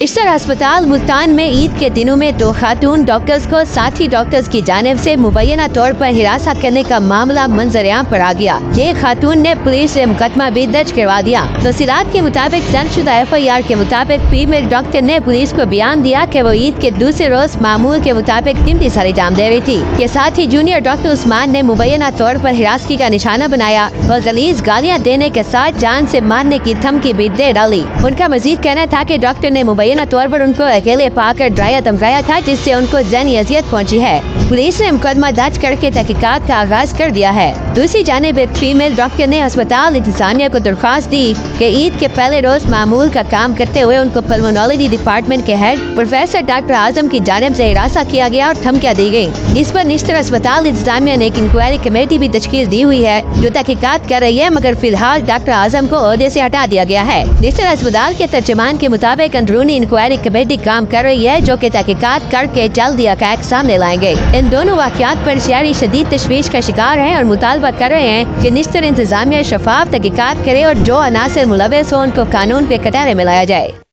اشتر اسپتال ملتان میں عید کے دنوں میں 2 خاتون ڈاکٹرز کو ساتھی ڈاکٹرز کی جانب سے مبینہ طور پر ہراساں کرنے کا معاملہ منظر عام پر آ گیا۔ یہ خاتون نے پولیس سے مقدمہ بھی درج کروا دیا۔ تفصیلات کے مطابق درج شدہ FIR کے مطابق فیمیل ڈاکٹر نے پولیس کو بیان دیا کہ وہ عید کے دوسرے روز معمول کے مطابق قیمتی سرانجام دے رہی تھی کہ ساتھی جونیئر ڈاکٹر عثمان نے مبینہ طور پر ہراسگی کا نشانہ بنایا اور غلیظ گالیاں دینے کے ساتھ جان سے مارنے کی دھمکی بھی دے ڈالی۔ ان کا مزید کہنا تھا کہ ڈاکٹر نے مبینہ طور پر ان کو اکیلے پا کر ڈرایا دھمکایا تھا، جس سے ان کو ذہنی اذیت پہنچی ہے۔ پولیس نے مقدمہ درج کر کے تحقیقات کا آغاز کر دیا ہے۔ دوسری جانب ایک فیمیل ڈاکٹر نے اسپتال انتظامیہ کو درخواست دی کہ عید کے پہلے روز معمول کا کام کرتے ہوئے ان کو پلمونالوجی ڈپارٹمنٹ کے ہیڈ پروفیسر ڈاکٹر اعظم کی جانب سے ہراساں کیا گیا اور دھمکیاں دی گئی۔ اس پر نشتر اسپتال انتظامیہ نے ایک انکوائری کمیٹی بھی تشکیل دی ہوئی ہے جو تحقیقات کر رہی ہے، مگر فی الحال ڈاکٹر اعظم کو عہدے سے ہٹا دیا گیا ہے۔ نشتر اسپتال کے ترجمان کے مطابق اندرونی انکوائری کمیٹی کام کر رہی ہے جو کہ تحقیقات کر کے جلد ہی حقائق سامنے لائیں گے۔ ان دونوں واقعات پر شہری شدید تشویش کا شکار ہیں اور مطالبہ کر رہے ہیں کہ نشتر انتظامیہ شفاف تحقیقات کرے اور جو عناصر ملوث ہوں ان کو قانون کے کٹہرے میں لایا جائے۔